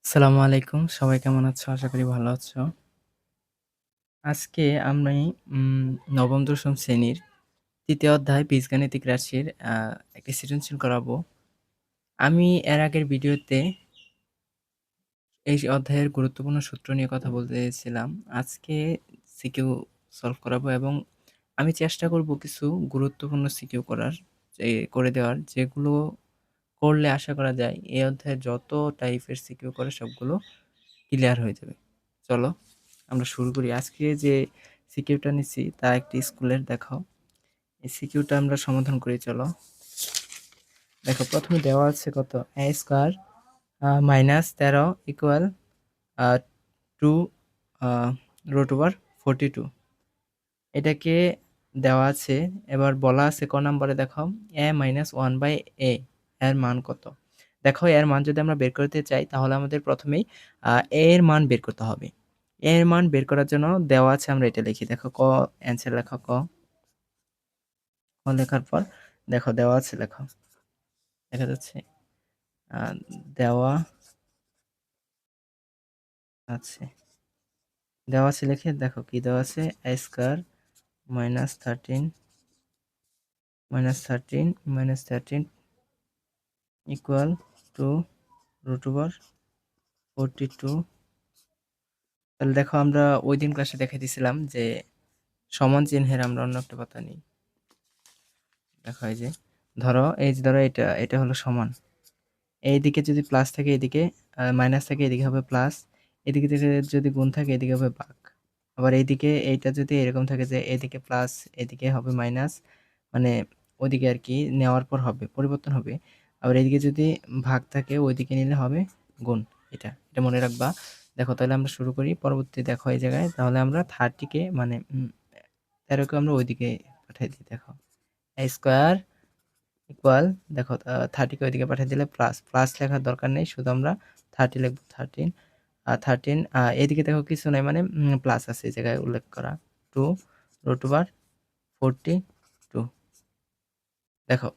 আসসালামু আলাইকুম। সবাই কেমন আছো? আশা করি ভালো আছো। আজকে আমি উম ৯ম-১০ম শ্রেণীর ৩য় অধ্যায় বীজগাণিতিক রাশির একটি সৃজনশীল করাবো। আমি এর আগের ভিডিওতে এই অধ্যায়ের গুরুত্বপূর্ণ সূত্র নিয়ে কথা বলতেছিলাম। আজকে সিকিউ সলভ করাবো এবং আমি চেষ্টা করব কিছু গুরুত্বপূর্ণ সিকিউ করে দেওয়ার, যেগুলো করলে আশা করা যায় এই অধ্যায়ে যত টাইপের সিকিউ করে সবগুলো ক্লিয়ার হয়ে যাবে। চলো আমরা শুরু করি। আজকে যে সিকিউটা নিচ্ছি তা একটি স্কুলের। দেখো এই সিকিউটা আমরা সমাধান করি। চলো দেখো, প্রথমে দেওয়া আছে কত, a square minus 13 equal 2 root over 42, এটাকে দেওয়া আছে। এবার বলা আছে ক নম্বরে, দেখো a মাইনাস 1/a এর মান কত। দেখো এর মান যদি আমরা বের করতে চাই তাহলে আমাদের প্রথমেই a এর মান বের করতে হবে। a এর মান বের করার জন্য দেওয়া আছে, আমরা এটা লিখি। দেখো ক অ্যান্সার লেখো। ক লেখার পর দেখো দেওয়া আছে, লেখো, দেখা যাচ্ছে দেওয়া আছে। লিখে দেখো কি দেওয়া আছে, a square minus 13 equal to root over 42। তাহলে দেখো আমরা ওই দিন ক্লাসে দেখে দিয়েছিলাম যে সমান চিহ্নের আমরা অন্য একটা পাতা নিই। দেখো এই যে ধরো এটা হলো সমান, এইদিকে যদি প্লাস থাকে এদিকে মাইনাস থাকে, এদিকে হবে প্লাস, এদিকে থেকে যদি গুণ থাকে এদিকে হবে ভাগ। আবার এইদিকে এইটা যদি এরকম থাকে যে এদিকে প্লাস এদিকে হবে মাইনাস, মানে ওইদিকে আর কি নেওয়ার পর হবে পরিবর্তন হবে। আবার এইদিকে যদি ভাগ থাকে ওইদিকে নিলে হবে গুণ। এটা মনে রাখবা। দেখো তাহলে আমরা শুরু করি। পরবর্তী দেখো এই জায়গায় তাহলে আমরা 30কে মানে 13কে আমরা ওইদিকে পাঠাই দিই। দেখো a স্কোয়ার ইকুয়াল, দেখো 30কে ওইদিকে পাঠিয়ে দিলে প্লাস লেখার দরকার নেই, শুধু আমরা 30 লিখবো। 13 এদিকে দেখো কিছু নাই, মানে প্লাস আছে এই জায়গায় উল্লেখ করা। 2 রুট ওভার 42। দেখো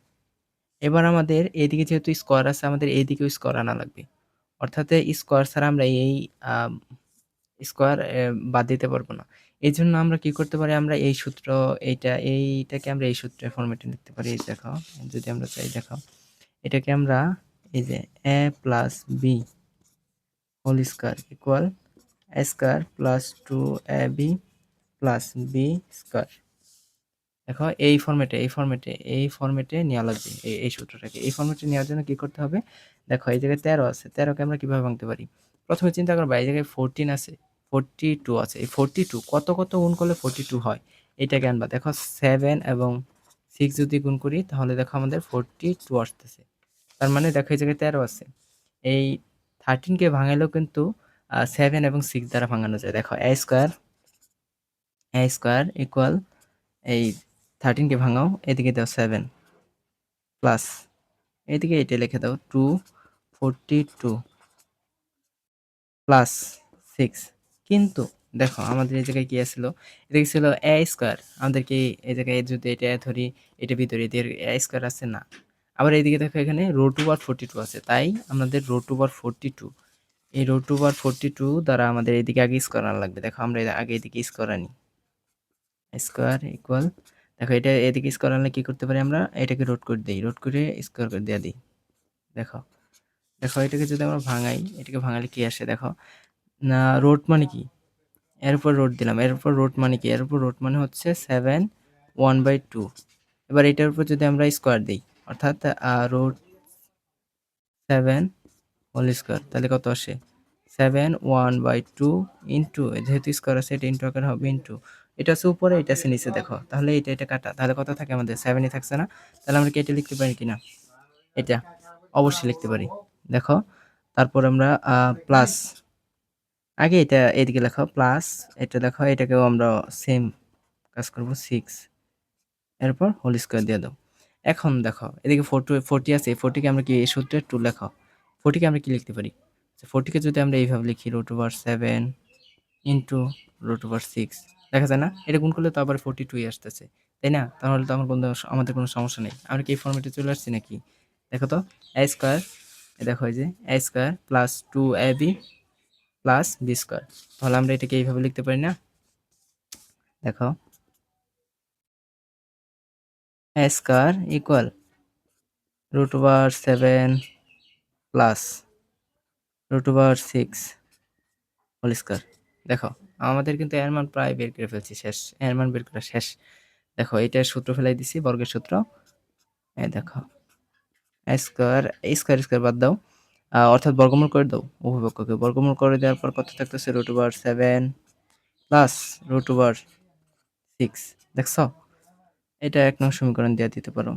এবার আমাদের এইদিকে যেহেতু স্কোয়ার আছে, আমাদের এইদিকেও স্কোয়ার আনা লাগবে। অর্থাৎ স্কোয়ার ছাড়া আমরা এই স্কোয়ার বাদ দিতে পারবো না। এই জন্য আমরা কি করতে পারি, আমরা এই সূত্র এইটাকে আমরা এই সূত্রের ফরম্যাটে লিখতে পারি। দেখো যদি আমরা চাই, দেখো এটাকে আমরা এই যে a plus B whole square equal a square plus 2ab plus B square. দেখো এই ফরম্যাটে নেওয়া লাগবে এই সূত্রটাকে। এই ফরম্যাটে নেওয়ার জন্য কি করতে হবে, দেখো এই জায়গায় 13 আছে, 13কে আমরা কিভাবে ভাঙতে পারি। প্রথমে চিন্তা করবো এই জায়গায় 14 আছে, 42 আছে। এই 42 কত কত গুণ করলে 42 হয়, এটাকে আনবা। দেখো 7 এবং 6 যদি গুণ করি তাহলে দেখো আমাদের 42 আসতেছে। তার মানে দেখো এই জায়গায় 13 আছে। এই 13কে ভাঙাইলেও কিন্তু 7 এবং 6 দ্বারা ভাঙানো যায়। দেখো a স্কোয়ার ইকুয়াল, এই 13কে ভাঙাও, এদিকে দাও 7 প্লাস এদিকে এটা লিখে দাও 242 প্লাস 6। কিন্তু দেখো আমাদের এই জায়গায় কি আসছিল, এদিকে ছিল a স্কোয়ার। আমাদেরকে এই জায়গায় যদি এটা ধরি, এটা ভিতরে এদের a স্কোয়ার আছে না। আবার এইদিকে দেখো এখানে রুট ওভার 42 আছে, তাই আমাদের রুট ওভার 42, এই রুট ওভার 42 দ্বারা আমাদের এদিকে আগে স্কোয়ার আনা লাগবে। দেখো আমরা আগে এদিকে স্কোয়ার আনি। স্কোয়ার ইকুয়াল, দেখো এটা এদিকে স্কোয়ার আনলে কি করতে পারি, আমরা এটাকে রুট করে দিই, রুট করে স্কোয়ার করে দিয়ে দিই। দেখো এটাকে যদি আমরা ভাঙাই, এটাকে ভাঙালে কি আসে, দেখো না রুট মানে কি, এর উপর রুট দিলাম, এর উপর রুট মানে কি, এর উপর রুট মানে হচ্ছে 7 1/2। এবার এটার উপর যদি আমরা স্কোয়ার দিই, অর্থাৎ রুট 7 হোল স্কোয়ার, তাহলে কত আসে 7 1/2 ইন্টু, যেহেতু স্কোয়ার আছে এটা ইন্টু আকারে হবে, ইন্টু এটা আছে উপরে এটা আছে নিচে। দেখো তাহলে এটা কাটা, তাহলে কত থাকে আমাদের 7ই থাকছে না। তাহলে আমরা কি এটা লিখতে পারি কিনা, এটা অবশ্যই লিখতে পারি। দেখো তারপর আমরা প্লাস, আগে এটা এদিকে লেখো প্লাস, এটা দেখো এটাকেও আমরা সেম কাজ করব, 6 এরপর হোল স্কোয়ার দিয়ে দাও। এখন দেখো এদিকে 40 আছে, 40কে আমরা কি এই সূত্রে 2 লেখো, 40কে আমরা কি লিখতে পারি, 40কে যদি আমরা এইভাবে লিখি root over 7 into root over 6, দেখা যায় না এটা গুণ করলে তো আবার 42 আসতেছে, তাই না। তাহলে তো আমাদের কোনো সমস্যা নেই। আমরা কি এই ফর্মেটে চলে আসছি নাকি, দেখো তো a স্কোয়ার দেখো এই যে a স্কয়ার প্লাস 2ab প্লাস b স্কয়ার। তাহলে আমরা এটাকে এইভাবে লিখতে পারি না? দেখো a square equal √7 plus √6 whole square. দেখো আমাদের কিন্তু এর মান প্রায় বের করে ফেলছি, শেষ, এর মান বের করা শেষ। দেখো এটার সূত্র ফেলাই দিছি, বর্গের সূত্র। এই দেখো স্কয়ার বাদ দাও, অর্থাৎ বর্গমূল করে দাও, উভয় পক্ষকে বর্গমূল করে দেওয়ার পর কত থাকতেছে √7 প্লাস √6। দেখছো, এটা 1 নং সমীকরণ দিয়ে দিতে পারো।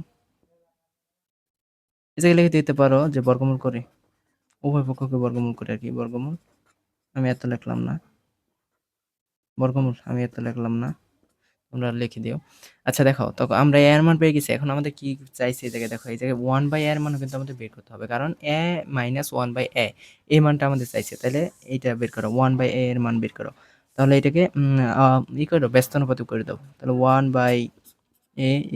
এটাকে লিখে দিতে পারো যে বর্গমূল করে, উভয় পক্ষকে বর্গমূল করে আর কি, বর্গমূল আমি এত লিখলাম না, বর্গমূল আমি এত লিখলাম না, তোমরা লিখে দিও। আচ্ছা দেখো, তখন আমরা a এর মান পেয়ে গেছি। এখন আমাদের কি চাইছে, এই জায়গায় দেখো, এই জায়গায় 1/a এর মান কিন্তু আমাদের বের করতে হবে, কারণ a মাইনাস 1/a এই মানটা আমাদের চাইছে। তাহলে এইটা বের করো, 1/a এর মান বের করো। তাহলে এটাকে করো, ব্যস্ত অনুপাতে করে দাও। তাহলে 1/a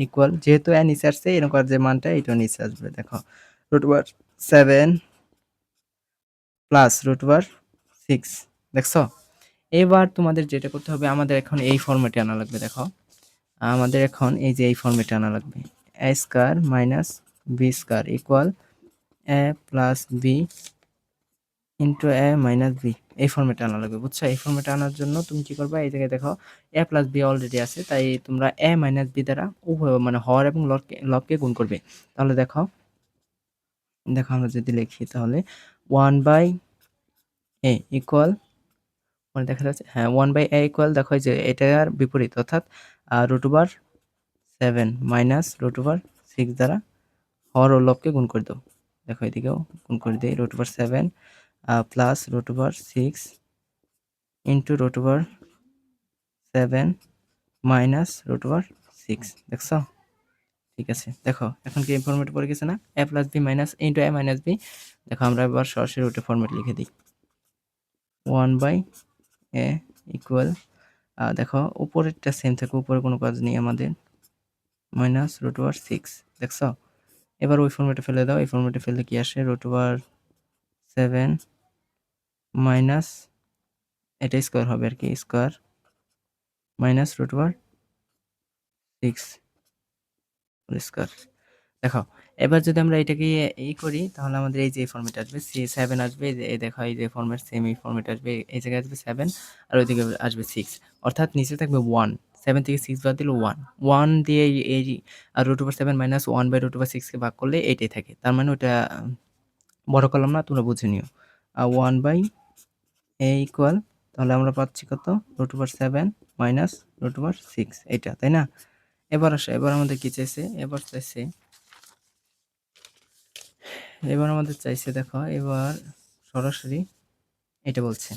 ইকুয়াল, যেহেতু a নিচে আসছে, এরকম যে মানটা এটা নিচে আসবে। দেখো √7 প্লাস √6। দেখছো, এবার তোমাদের যেটা করতে হবে, আমাদের এখন এই ফরম্যাটে আনা লাগবে। দেখো আমাদের এখন এই যে এই ফরম্যাটে আনা লাগবে, a square minus b square equal a plus b into a minus b। এই ফরম্যাটে আনা লাগবে, বুঝছো? এই ফরম্যাটে আনার জন্য তুমি কি করবা, এই জায়গায় দেখো a প্লাস b অলরেডি আছে, তাই তোমরা a মাইনাস b দ্বারা উভয় মানে হর এবং লবকে গুণ করবে। তাহলে দেখো দেখো আমরা যদি লিখি, তাহলে 1/a ইকুয়াল, মানে দেখা যাচ্ছে, হ্যাঁ 1/a ইকুয়াল, দেখো যে এটার বিপরীত, অর্থাৎ √7 মাইনাস √6 দ্বারা হর ও লবকে গুণ করে দাও। দেখো এদিকেও গুণ করে দিই, √7 প্লাস √6 ইন্টু √7 মাইনাস √6। দেখছো, ঠিক আছে। দেখো এখন কি ফরম্যাট পড়ে গেছে না, a plus b minus into a minus b। দেখো আমরা এবার সরাসরি ওটা ফরম্যাট লিখে দিই, 1/a ইকুয়াল, দেখো উপরেরটা সেম থাকে, উপরে কোনো কাজ নেই আমাদের, মাইনাস √6। দেখছো, এবার ওই ফরম্যাটে ফেলে দাও, এই ফরম্যাটে ফেললে কি আসে, √7 মাইনাস, এটা স্কয়ার হবে আর কি, স্কয়ার মাইনাস √6 হোল স্কয়ার। দেখো এবার যদি আমরা এটাকে করি, তাহলে আমাদের এই যে ফরম্যাট আসবে, 7 আসবে, এই দেখো এই যে ফরম্যাট, সেম এই ফরম্যাট আসবে, এই জায়গায় আসবে 7 আর ওইদিকে আসবে 6, অর্থাৎ নিচে থাকবে 1, 7 থেকে 6 বাদ দিলে 1 দিয়ে এই আর √7 মাইনাস 1/√6 কে ভাগ করলে এইটাই থাকে। তার মানে ওটা বড় কলম না, তোমরা বুঝে নিও। 1/a ইকুয়াল, তাহলে আমরা পাচ্ছি কত, √7 মাইনাস √6, এটা, তাই না? এবার আসো, এবার আমাদের কি চাইছে, এবার আমাদের চাইছে, দেখো এবার সরাসরি এটা বলছে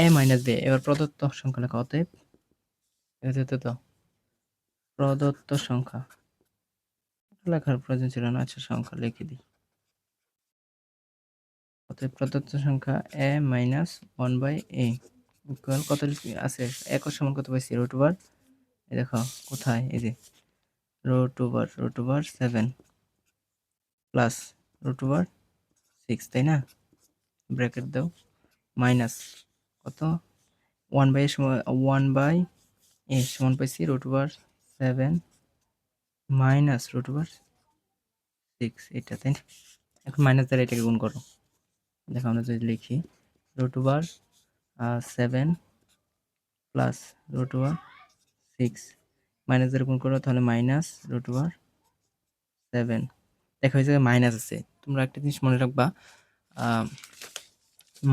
a মাইনাস b। এবার প্রদত্ত সংখ্যা লেখা, অতএব তো প্রদত্ত সংখ্যা, লেখার প্রয়োজন ছিল না, আচ্ছা সংখ্যা লিখে দিই। অতএব প্রদত্ত সংখ্যা a মাইনাস 1/a ইকুয়াল কত আছে, একর সমান কত পাইছি, √, এই দেখো কোথায়, এই যে √7 প্লাস √6, তাই না? ব্র্যাকেট দাও, মাইনাস কত, 1/a সমান 1/a সমান পাইছি √7 মাইনাস √6, এটা, তাই না? এখন মাইনাস দ্বারা এটাকে গুণ করো। দেখো আমরা যদি লিখি √7 প্লাস √6 মাইনাস দ্বারা গুণ করো, তাহলে মাইনাস √7। দেখো এই জায়গায় মাইনাস আছে, তোমরা একটা জিনিস মনে রাখবা,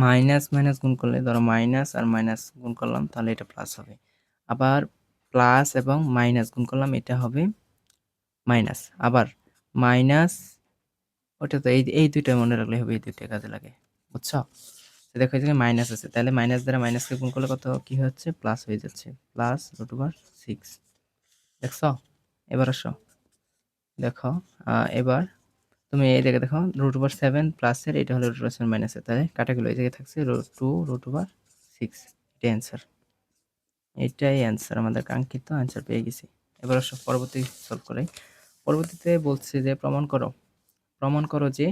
মাইনাস মাইনাস গুণ করলে, ধরো মাইনাস আর মাইনাস গুণ করলাম, তাহলে এটা প্লাস হবে। আবার প্লাস এবং মাইনাস গুণ করলাম, এটা হবে মাইনাস। আবার মাইনাস, ওটা তো এই দুইটা মনে রাখলে হবে, এই দুইটা কাজে লাগে, বুঝছো? দেখো এই জায়গায় মাইনাস আছে, তাহলে মাইনাস দ্বারা মাইনাসকে গুণ করলে কত কি হচ্ছে, প্লাস হয়ে যাচ্ছে, প্লাস √6। দেখছো, এবার আসো, দেখো এবার তুমি এই জায়গায় দেখো √7 প্লাসের, এটা হলো √7 মাইনাসের, তাহলে কাটাগুলো এই জায়গায় থাকছে 2√6। এটাই অ্যান্সার, এটাই অ্যান্সার, আমাদের কাঙ্ক্ষিত অ্যান্সার পেয়ে গেছি। এবার আসো পরবর্তী সলভ করাই। পরবর্তীতে বলছে যে প্রমাণ করো যে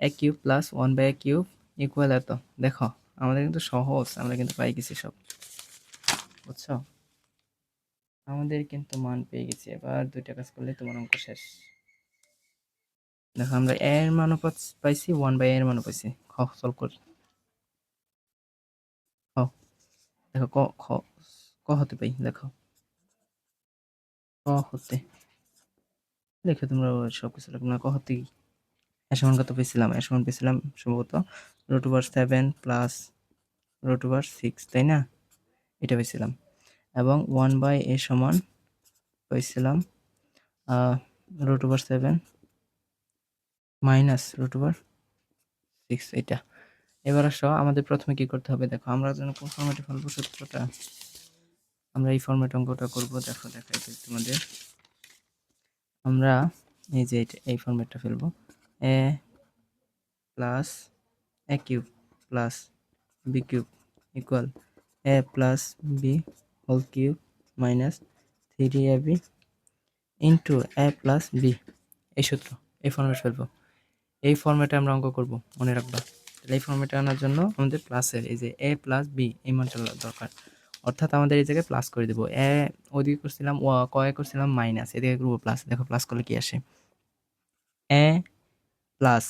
a cube plus 1/a cube equal এত। দেখো আমাদের কিন্তু সহজ, আমরা কিন্তু পাই গেছি সব, বুঝছো? আমাদের কিন্তু মান পেয়ে গেছি। এবার দুইটা কাজ করলে তোমার অঙ্ক শেষ। দেখো আমরা এর মানও পাইছি, 1/a এর মানও পাইছি। সলভ করি। দেখো ক হতে পাই, দেখো ক হতে দেখো, তোমরা সবকিছু লিখো না। ক হতে কি এর সমান কত পেয়েছিলাম? এর সমান পেয়েছিলাম সম্ভবত √7 প্লাস √6, তাই না? এটা পেয়েছিলাম। এবং 1/a সমান পেয়েছিলাম √7 মাইনাস √6, এটা। এবার আসো, আমাদের প্রথমে কি করতে হবে? দেখো আমরা যেন কোন ফরম্যাটে ফেলবো সূত্রটা, আমরা এই ফরম্যাট অঙ্কটা করবো। দেখো দেখাই তোমাদের, আমরা এই যে এই ফরম্যাটটা ফেলবো। A plus a cube plus b cube equal a plus B whole cube minus 3ab into a plus b. এই সূত্র, এই ফরম্যাট ফেলবো। এই ফরম্যাটে আমরা অঙ্ক করব, মনে রাখবা। তাহলে এই ফরম্যাটে আনার জন্য আমাদের প্লাসের এই যে এ প্লাস বি এই মানটা দরকার। অর্থাৎ আমাদের এই জায়গায় প্লাস করে দেবো। এ ওদিকে করছিলাম কয়ে করছিলাম মাইনাস, এদিকে করবো প্লাস। দেখো প্লাস করলে কি আসে? এ প্লাস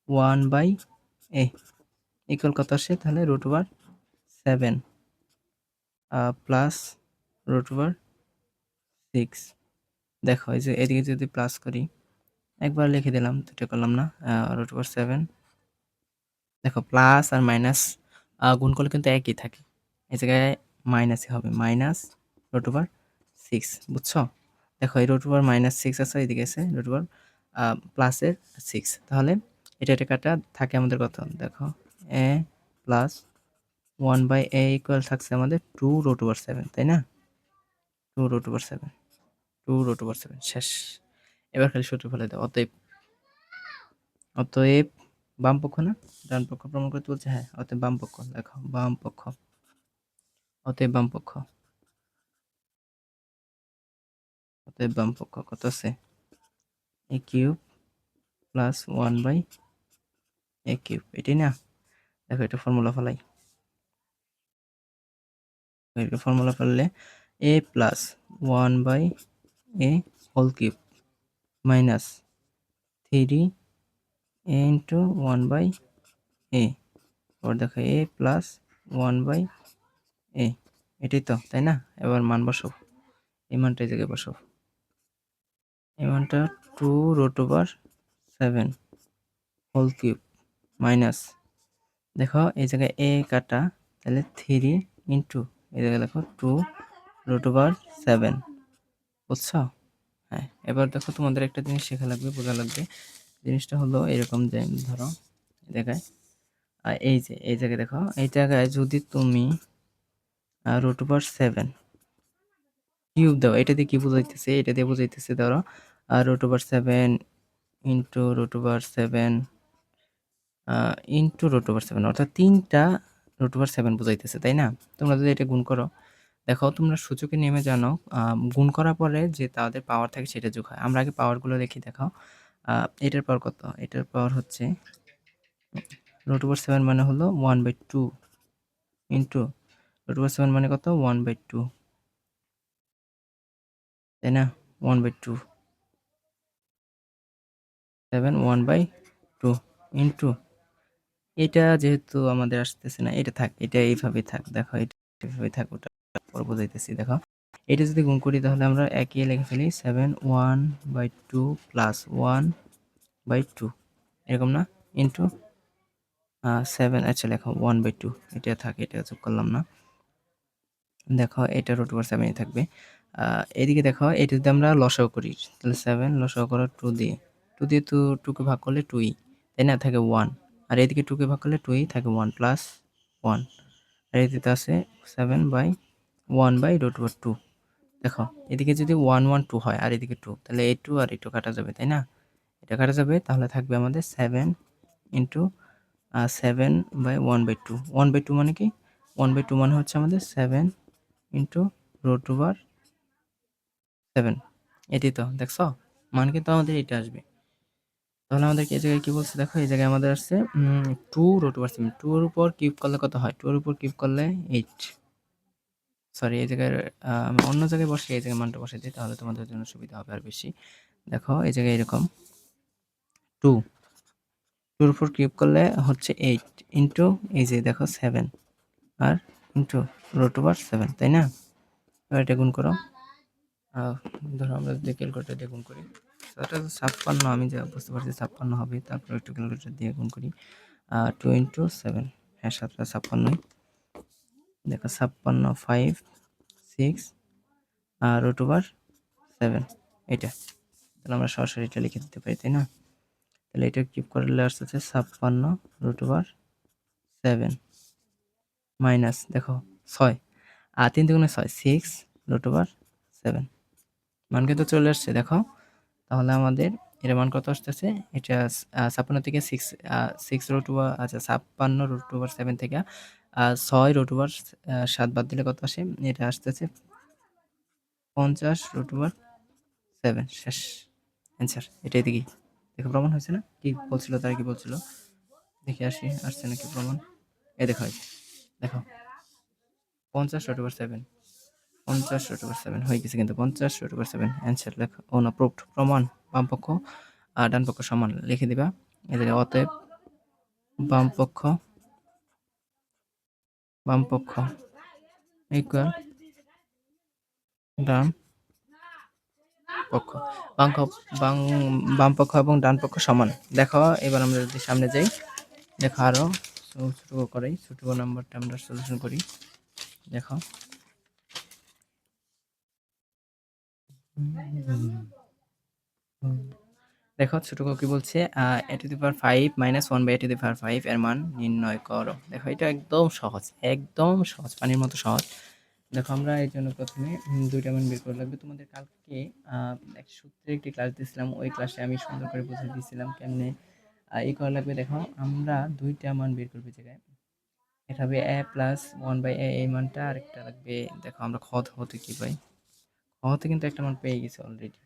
1/a ইকুয়াল কত আসে তাহলে? √7 প্লাস √6। দেখো এই যে এদিকে যদি প্লাস করি, একবার লিখে দিলাম, দুটো করলাম না। √7, দেখো প্লাস আর মাইনাস গুণ করলে কিন্তু একই থাকে, এই জায়গায় মাইনাসই হবে, মাইনাস √6, বুঝছো? দেখো এই √-6 আছে, এদিকে আছে প্লাসের 6, তাহলে এটা কাটা থাকে আমাদের কত? দেখো এ প্লাস 1/a ইকুয়াল থাকছে আমাদের 2√7, তাই না? 2√7, 2√7 শেষ। এবার খালি সূত্র ফেলে দাও। অতএব বাম পক্ষ না ডান পক্ষ প্রমাণ করতে বলছে? হ্যাঁ, অতএব বাম পক্ষ। দেখো বাম পক্ষ, অতএব বাম পক্ষ, অতএব বাম পক্ষ কত আছে? এ কিউব প্লাস 1/a কিউব, এটাই না? দেখো এটা ফর্মুলা ফেলাই, এটা ফর্মুলা ফেললে a plus 1/a whole cube minus 3a into 1/a, এবার দেখো a প্লাস 1/a, এটাই তো, তাই না? এবার মান বসাও, এই মানটা এই জায়গায় বসাও। এই মানটা 2√7 হোল কিউব মাইনাস, দেখো এই জায়গায় a কাটা, তাহলে 3 ইন্টু এই জায়গায় দেখো 2√7, বুঝছো? হ্যাঁ, এবার দেখো তোমাদের একটা জিনিস শেখা লাগবে, বোঝা লাগবে। জিনিসটা হলো এরকম যে ধরো এই জায়গায় এই যে এই জায়গায় দেখো, এই জায়গায় যদি তুমি √7 কিউব দাও, এটা দিয়ে কি বোঝাইতেছে? এটা দিয়ে বোঝাইতেছে ধরো √7 ইন্টু √7 ইন্টু √7, অর্থাৎ 3টা √7 বোঝাইতেছে, তাই না? তোমরা যদি এটা গুণ করো, দেখো তোমরা সূচকে নেমে জানো গুণ করার পরে যে তাদের পাওয়ার থাকে সেটা যোগ হয়। আমরা আগে পাওয়ারগুলো দেখি। দেখো এটার পাওয়ার কত? এটার পাওয়ার হচ্ছে √7 মানে হলো 1/2 ইন্টু √7 মানে কত? 1/2, তাই না? 1/2, 1/2 ইন্টু এটা যেহেতু আমাদের আসতেছে না, এটা থাক, এটা এইভাবেই থাক। দেখো এটা এইভাবেই থাক, ওটা পরে বোঝাইতেছি। দেখো এটা যদি গুণ করি তাহলে আমরা একই লিখে ফেলি 7 1/2 প্লাস 1/2, এরকম না? ইন্টু 7, আচ্ছা লেখো 1/2, এটা থাকে, এটা যোগ করলাম না। দেখো এটা √7ই থাকবে। এদিকে দেখো এটা যদি আমরা লসাগু করি তাহলে 7 লসাগু করো 2 দিয়ে, 2 দিয়ে তো 2 কে ভাগ করলে 2ই, তাই না? থাকে 1, আর এদিকে 2 কে ভাগ করলে 2ই থাকে 1 প্লাস 1, আর এদিকে আছে 7/1/√2। দেখো এদিকে যদি 1 1 2 হয় আর এদিকে 2, তাহলে এই 2 আর এই 2 কাটা যাবে, তাই না? এটা কাটা যাবে, তাহলে থাকবে আমাদের 7 ইন্টু 7/1/2। 1/2 মানে কি? 1/2 মানে হচ্ছে আমাদের 7 ইন্টু √7, এটি তো দেখছো মান কিন্তু আমাদের এটা আসবে। তাহলে আমাদেরকে এই জায়গায় কি বলছে দেখো, এই জায়গায় আমাদের আসছে 2 রুট ওভার 7। 2 এর উপর কিউব করলে কত হয়? 2 এর উপর কিউব করলে 8। সরি, এই জায়গায় আমি অন্য জায়গায় বসে এই জায়গায় মানটা বসে দিই, তাহলে তোমাদের জন্য সুবিধা হবে আর বেশি। দেখো এই জায়গায় এরকম 2 2 এর উপর কিউব করলে হচ্ছে 8 ইন্টু এই যে দেখো 7 আর ইন্টু রুট ওভার 7, তাই না? এবার এটা গুণ করো। ধরো আমরা যদি ক্যালকুলেটর দিয়ে গুণ করি, এটা 56, আমি যা বুঝতে পারছি 56 হবে। তারপর একটু ক্যালকুলেটর দিয়ে গুণ করি। 2 ইন্টু 7, হ্যাঁ 7 + 56। দেখো 56, 5, 6 আর রুট ওভার 7, এটা। তাহলে আমরা সরাসরি এটা লিখে দিতে পারি, তাই না? তাহলে এটা কিউব করলে আসছে 56 রুট ওভার 7 মাইনাস দেখো 6 আর 3 দুগুণে 6, 6 রুট ওভার 7। মান কিন্তু চলে আসছে দেখো। তাহলে আমাদের এর মান কত আসতেছে? এটা 56 থেকে 6 রুট ওভার, আচ্ছা 56 রুট ওভার 7 থেকে 6 রুট ওভার 7 বাদ দিলে কত আসে? এটা আসতেছে 50 রুট ওভার 7। শেষ অ্যান্সার। এটাই দেখি, দেখো প্রমাণ হয়েছে না? কি বলছিল তারা, কি বলছিল দেখে আসি, আসছে নাকি প্রমাণ। এই দেখো, দেখো 50 রুট ওভার 7, 50 রুট ওভার 7 হয়ে গেছে কিন্তু 50 রুট ওভার 7 অ্যান্সার লেখা। ও না, প্রুফড, প্রমাণ। বাম পক্ষ আর ডান পক্ষ সমান লিখে দিবা। এদের অতএব বাম পক্ষ ইকুয়াল ডান পক্ষ। বাম পক্ষ এবং ডান পক্ষ সমান। দেখো এবার আমরা যদি সামনে যাই, দেখো আরো ছোট করি, ছোট নাম্বারটা আমরা সলিউশন করি। দেখো দেখো ছোট কি বলছে, a to the power 5 minus 1 by a to the power 5 এর মান নির্ণয় করো। দেখো এটা একদম সহজ, একদম সহজ, পানির মতো সহজ। দেখো আমরা এই জন্য প্রথমে দুইটা মান বের করা লাগবে। তোমাদের কালকে এক সূত্রে একটি ক্লাস দিয়েছিলাম, ওই ক্লাসে আমি সুন্দর করে বুঝিয়ে দিয়েছিলাম কেমনে ই করা লাগবে। দেখো আমরা দুইটা মান বের করবো জায়গায়, এটা হবে a প্লাস 1 বাই a, এই মানটা। আরেকটা লাগবে, দেখো আমরা হতে কি পাই, হতে কিন্তু একটা মান পেয়ে গেছি অলরেডি।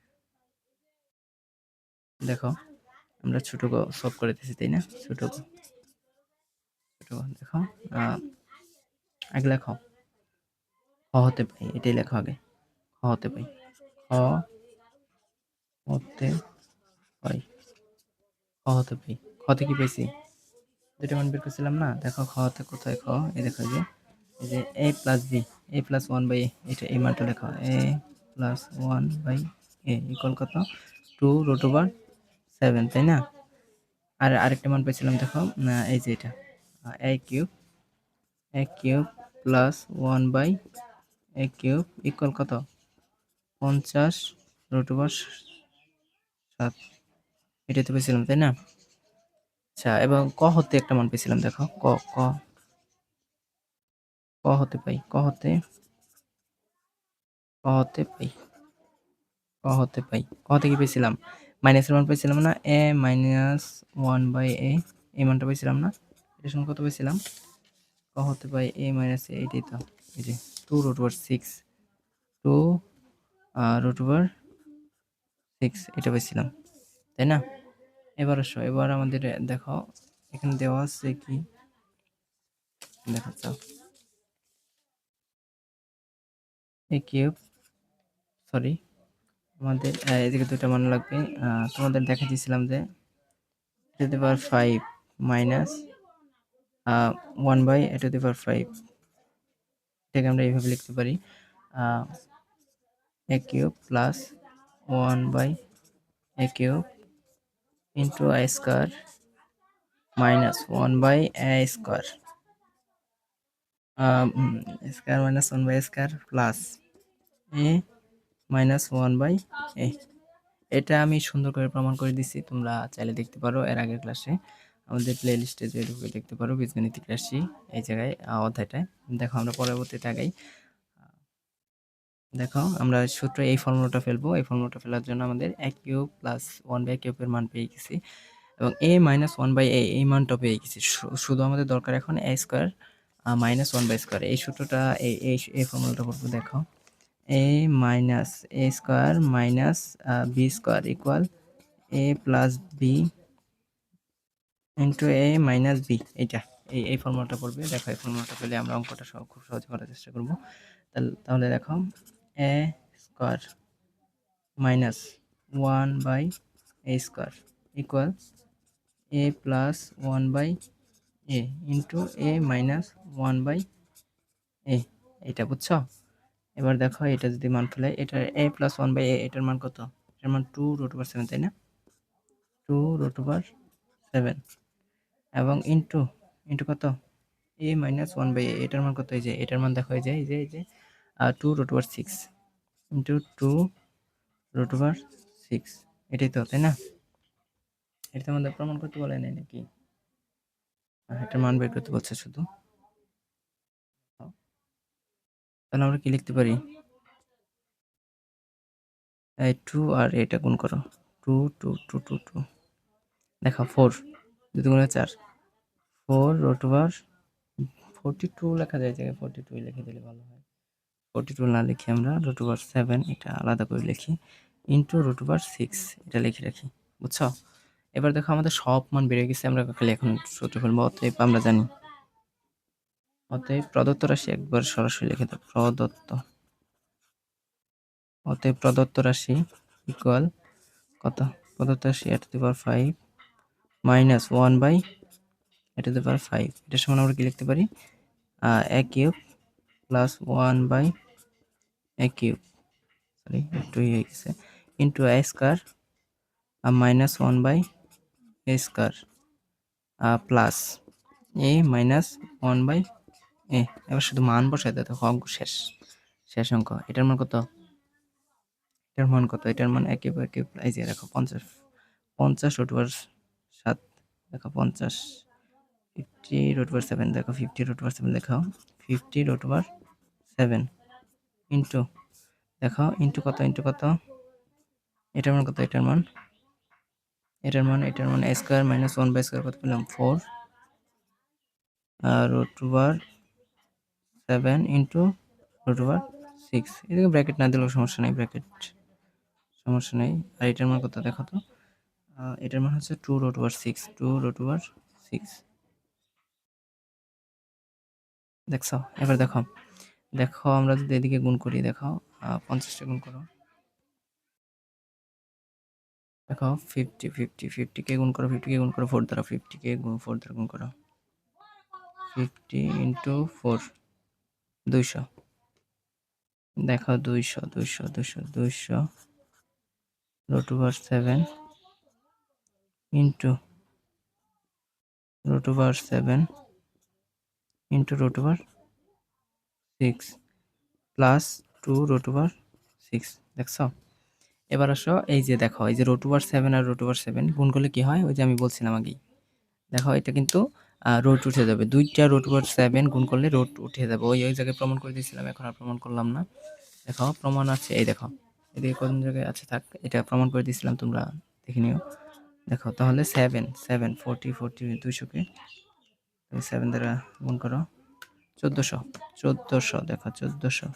দেখো আমরা ছোট সলভ করে দিয়েছি, তাই না? ছোট দেখো আগে লেখো হতে পাই, এটাই লেখো আগে। হতে পাই, হতে পাই, হতে পাই। হতে কি পেয়েছি? দুটো মান বের করছিলাম না? দেখো হতে কোথায় এই দেখো এই যে a plus B, a plus 1 by এটা, এই মানটা লেখো। a plus 1 by a equal কত? 2 রুট ওভার 7, তাই না? আর আরেকটা মান পেয়েছিলাম দেখো, এই যে এটা a cube plus 1 by a cube equal কত? 50 রুট ওভার 7, এটাই তো পেয়েছিলাম, তাই না? আচ্ছা, এবং ক হতে একটা মান পেয়েছিলাম, দেখো ক ক ক হতে পাই, ক হতে পাই, ক হতে পাই। ক হতে কি পেয়েছিলাম? মাইনাসের মান পেয়েছিলাম না? a মাইনাস 1 বাই a, এই মানটা পেয়েছিলাম না? এটার সঙ্গে কত পেয়েছিলাম? ক হতে পাই a মাইনাস a, এইটাই তো, এই যে 2 রুট ওভার 6, 2 রুট ওভার 6 এটা পেয়েছিলাম, তাই না? এবার আসো, এবার আমাদের দেখো এখানে দেওয়া আছে কি, দেখা যাও a কিউব, সরি আমাদের এদিকে দুটো মান লাগবে। তোমাদের দেখা দিয়েছিলাম যে a to the power 5 minus 1 by a to the power 5, এটাকে আমরা এইভাবে লিখতে পারি a cube plus 1 by a cube into a square minus 1 by a square, square minus 1 by square plus a minus 1 by a। এটা আমি সুন্দর করে প্রমাণ করে দিছি, তোমরা চাইলে দেখতে পারো এর আগের ক্লাসে আমাদের প্লে লিস্টে যে ঢুকে দেখতে পারো, বীজগণিতিক রাশি এই জায়গায় অধ্যায়টায়। দেখো আমরা পরবর্তীতে আগাই। দেখো আমরা সূত্র এই ফর্মুলাটা ফেলবো, এই ফর্মুলাটা ফেলার জন্য আমাদের a কিউব প্লাস 1 বাই কিউবের মান পেয়ে গেছি এবং a মাইনাস 1 বাই a এই মানটা পেয়ে গেছি। শুধু আমাদের দরকার এখন a square minus 1 by square. এই সূত্রটা এই ফর্মুলাটা করবো। দেখো a minus a square minus b square equal a plus b into A minus B, এইটা এই ফর্মুলাটা পড়বে। দেখো এই ফর্মুলাটা পেলে আমরা অঙ্কটা খুব সহজে করার চেষ্টা করব। তাহলে দেখো এ square minus 1/a² equal a plus 1/a into A minus 1/a, এটা বুঝছো? এবার দেখো এটা যদি মান ফেলে, এটার a প্লাস 1/a, এটার মান কত? এটার মান 2√7, তাই না? 2√7 এবং ইন্টু কত? a মাইনাস 1/a, এটার মান কত? এই যে এটার মান দেখো, এই যে 2√6 ইন্টু 2√6, এটাই তো, তাই না? এটা আমাদের প্রমাণ করতে বলে নাই নাকি? এটার মান বের করতে বলছে শুধু। তাহলে আমরা কি লিখতে পারি? এই 2 আর এটা গুণ করো, 2 2 2 2 2, দেখো 4 2 গুণে 4, 4√42 লেখা যায়, জায়গায় 42 লিখে দিলে ভালো হয়। 42 না লিখে আমরা √7 এটা আলাদা করে লিখি, ইন্টু √6 এটা লিখে রাখি, বুঝছো? এবার দেখো আমাদের সব মান বেড়ে গেছে, আমরা খালি এখন সূত্র ফেলবো। অতএব আমরা জানি, অতএব প্রদত্ত রাশি একবার সরাসরি লিখে দাও, অতএব প্রদত্ত রাশি ইকুয়াল কত? প্রদত্ত রাশি a⁵ মাইনাস 1/a⁵, এটার সমান আমরা কি লিখতে পারি? a³ প্লাস 1/a³, সরি একটু হয়ে গেছে, into a² minus 1/a² plus a minus 1/a। এবার শুধু মান বসাই দাও, দেখো অঙ্ক শেষ অঙ্ক। এটার মান কত? এটার মান কত? এটার মান a³, এই যে দেখো 50√7, দেখো 50, 50√7, দেখো 50√7, দেখো 50√7 ইন্টু, দেখো ইন্টু কত? এটার মান কত? এটার মান a² মাইনাস 1/² কত পেলাম? 4√7 ইন্টু √6, এদিকে ব্র্যাকেট না দিলেও সমস্যা নেই, সমস্যা নেই। আর এটার মান কত দেখো তো? এটার মান হচ্ছে 2√6, দেখছো? এবার দেখো আমরা যদি এদিকে গুণ করি, দেখো 50 গুণ করো, দেখো 50 কে গুণ করো, 4 দ্বারা, 4 দ্বারা গুণ করো, 50 ইন্টু 4 200, দেখো 200 ইন্টু √7 ইন্টু √6 প্লাস 2√6, দেখছো? এবার আসো, এই যে দেখো, এই যে √7 আর √7 গুণ করলে কি হয়? ওই যে আমি বলছিলাম আগেই, দেখো এটা কিন্তু রুট উঠে যাবে, দুইটা √7 গুণ করলে রুট উঠে যাবে। ওই জায়গায় প্রমাণ করে দিয়েছিলাম, এখন আর প্রমাণ করলাম না। দেখো প্রমাণ আছে, এই দেখো এদিকে কোন জায়গায় আছে, থাক, এটা প্রমাণ করে দিয়েছিলাম, তোমরা দেখে নিও। দেখো তাহলে 7 40 200কে 7 দ্বারা গুণ করো, 1400, দেখো 1400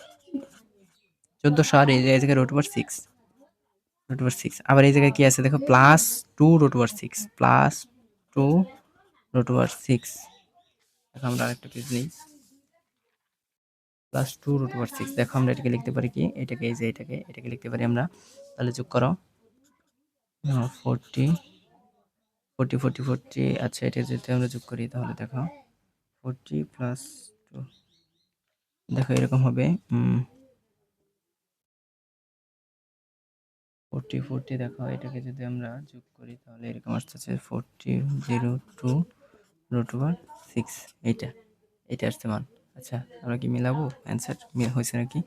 আর এই জায়গায় √6, আবার এই জায়গায় কি আছে দেখো, প্লাস 2√6, দেখো আমরা আরেকটা পেজ নিই, প্লাস 2√6, দেখো আমরা এটাকে লিখতে পারি কি? এটাকে এই যে এটাকে লিখতে পারি আমরা, তাহলে যোগ করো 40, আচ্ছা এটা যদি আমরা যোগ করি তাহলে দেখো 40 প্লাস 2, দেখো এরকম হবে 40, দেখো এটাকে যদি আমরা যোগ করি তাহলে এরকম আসতেছে 4002√6, এইটা আসছে মান। আচ্ছা আমরা কি মিলাবো অ্যান্সার? হয়েছে নাকি?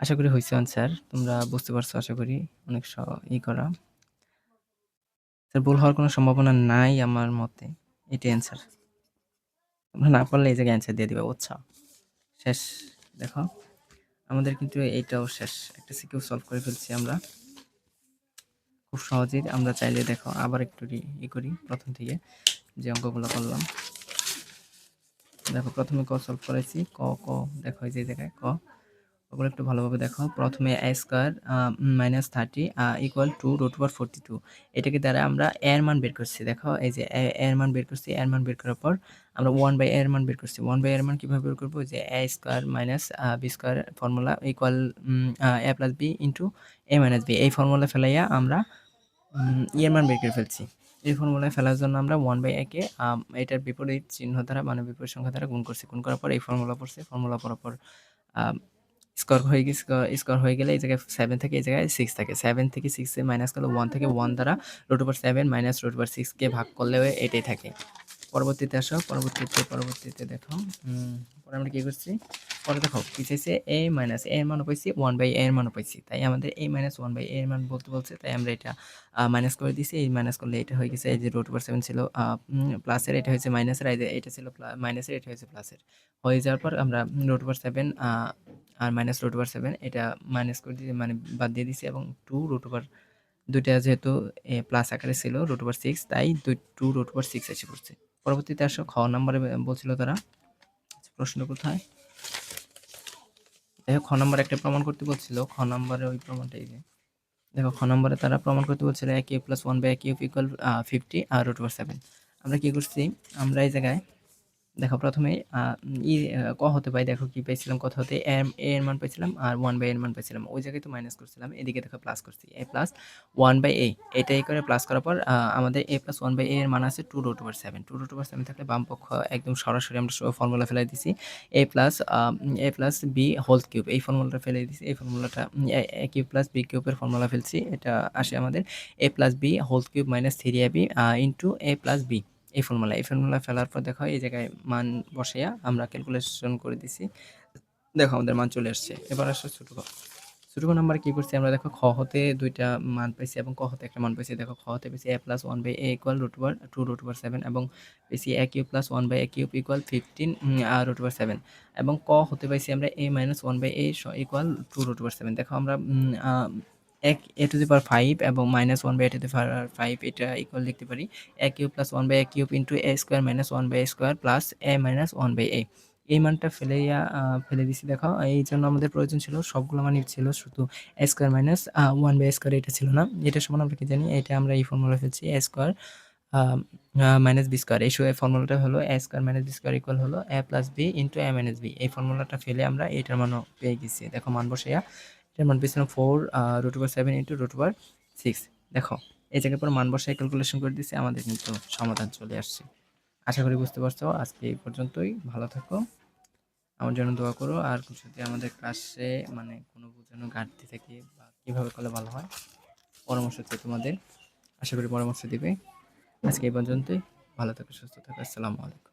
আশা করি হয়েছে অ্যান্সার, তোমরা বুঝতে পারছো আশা করি। অনেক করা, ভুল হওয়ার কোনো সম্ভাবনা নাই আমার মতে, এটাই অ্যান্সার। তোমরা না পারলে এই জায়গায় অ্যান্সার দিয়ে দিবা, বুঝছো? শেষ। দেখো আমাদের কিন্তু এইটাও শেষ, একটা সিকিউ সলভ করে ফেলছি আমরা খুব সহজেই। আমরা চাইলে দেখো আবার একটু করি প্রথম থেকে, যে অঙ্কগুলো করলাম। দেখো প্রথমে ক সলভ করেছি, ক দেখো এই যে জায়গায় ক, ওগুলো একটু ভালোভাবে দেখো। প্রথমে a square minus 30 equal to root over 42। এটাকে দ্বারা আমরা a এর মান বের করছি। দেখো এই যে a এর মান বের করছি। a এর মান বের করার পর আমরা 1 বাই a এর মান বের করছি। 1 বাই a এর মান কিভাবে বের করব? যে a square minus b square formula equal a plus b into a minus b, এই ফর্মুলা ফেলাইয়া আমরা এর মান বের করে ফেলছি। এই ফর্মুলায় ফেলার জন্য আমরা 1 বাই a কে এটার বিপরীত চিহ্ন দ্বারা মানে বিপরীত সংখ্যা দ্বারা গুণ করছি। গুণ করার পর এই ফর্মুলা পড়ছে। ফর্মুলা পড়ার পর স্কোয়ার হয়ে গেছে। স্কোয়ার হয়ে গেলে এই জায়গায় 7 থেকে এই জায়গায় 6 থাকে। 7 থেকে 6 এ মাইনাস করলে 1 থেকে 1 দ্বারা root over 7 minus root over 6 কে ভাগ করলেও এটাই থাকে। পরবর্তীতে আসো। পরবর্তীতে দেখো পরে আমরা কি করছি? পরে দেখো কি চাইছে? a মাইনাস a এর মানও পাইছি, 1 বাই a এর মানও পাইছি। তাই আমাদের a মাইনাস 1 বাই a এর মান বলতে বলছে। তাই আমরা এটা মাইনাস করে দিছি। এই মাইনাস করলে এটা হয়ে গেছে এই যে রুট ওভার 7 ছিল প্লাসের, এটা হয়েছে মাইনাসের, এই যে এটা ছিল মাইনাসের, এটা হয়েছে প্লাসের। হয়ে যাওয়ার পর আমরা রুট ওভার 7 আর মাইনাস রুট ওভার 7 এটা মাইনাস করে দিয়ে মানে বাদ দিয়ে দিছি এবং 2 রুট ওভার দুইটা যেহেতু প্লাস আকারে ছিল রুট ওভার 6, তাই 2 রুট ওভার 6 এসে পড়ছে। পরবর্তীতে আসো খ নম্বরে বলছিল তারা প্রশ্ন কোথায়? দেখো খ নম্বরে একটা প্রমাণ করতে বলছিল। খ নম্বরে ওই প্রমাণটা এই যে দেখো খ নম্বরে তারা প্রমাণ করতে বলছিল a cube plus 1 by a cube equal 50 আর রুট ওভার 7। আমরা কি করছি? আমরা এই জায়গায় দেখো প্রথমে ক হতে পাই। দেখো কি পাইছিলাম? কত হতে a এর মান পাইছিলাম আর 1 বাই এর মান পাইছিলাম। ওই জায়গায় তো মাইনাস করছিলাম, এদিকে দেখো প্লাস করছি। a প্লাস 1 বাই a এটাই করে প্লাস করার পর আমাদের a প্লাস 1 বাই a এর মান আছে 2 রুট ওভার 7। 2 রুট ওভার 7 থাকলে বাম পক্ষ একদম সরাসরি আমরা ফর্মুলা ফেলাই দিছি। a plus b whole cube এই ফর্মুলাটা ফেলে দিছি। এই ফর্মুলাটা a কিউব প্লাস b কিউবের ফর্মুলা ফেলছি। এটা আসে আমাদের a plus b whole cube minus 3ab into a plus b। এই ফর্মুলা ফেলার পর দেখো এই জায়গায় মান বসাইয়া আমরা ক্যালকুলেশন করে দিছি। দেখো আমাদের মান চলে আসছে। এবার আসো ছোট ক। ছোট ক নাম্বারে কি করছি আমরা? দেখো খ হতে দুইটা মান পাইছি এবং ক হতে একটা মান পাইছি। দেখো খ হতে পেয়েছি a plus 1 by a equal root over 2 root over 7 এবং পেয়েছি a cube plus 1 by a cube equal 15 root over 7 এবং ক হতে পাইছি আমরা a minus 1 by a equal 2 root over 7। দেখো আমরা a টু দি পাওয়ার 5 এবং minus 1 by a to the power 5 এটা ইকুয়াল লিখতে পারি a cube plus 1 by a cube into a square minus 1 by a square plus a minus 1 by a। এই মানটা ফেলে দিছি। দেখো এই জন্য আমাদের প্রয়োজন ছিল সবগুলো মানই ছিল, শুধু a square minus 1 by a square এটা ছিল না। এটা সমান আমরা কি জানি? এটা আমরা এই ফর্মুলা ফেলছি a square minus b square. এই ফর্মুলাটা হলো a square minus b square equal হলো a plus b into a minus b। এই ফর্মুলাটা ফেলে আমরা এটার মানও পেয়ে গেছি। দেখো মান বসাইয়া এটার মান পেয়েছিলাম 4 root over 7 into root over 6। দেখো এই জায়গায় পর মান বসায় ক্যালকুলেশন করে দিছি, আমাদের কিন্তু সমাধান চলে আসছে। আশা করি বুঝতে পারছো। আজকে এই পর্যন্তই। ভালো থাকো, আমার জন্য দোয়া করো। আর যদি আমাদের ক্লাসে মানে কোনো বোঝানো ঘাটতি থাকে বা কীভাবে করলে ভালো হয় পরামর্শ চাই তোমাদের, আশা করি পরামর্শ দিবে। আজকে এই পর্যন্তই। ভালো থাকো, সুস্থ থাকো। আসসালামু আলাইকুম।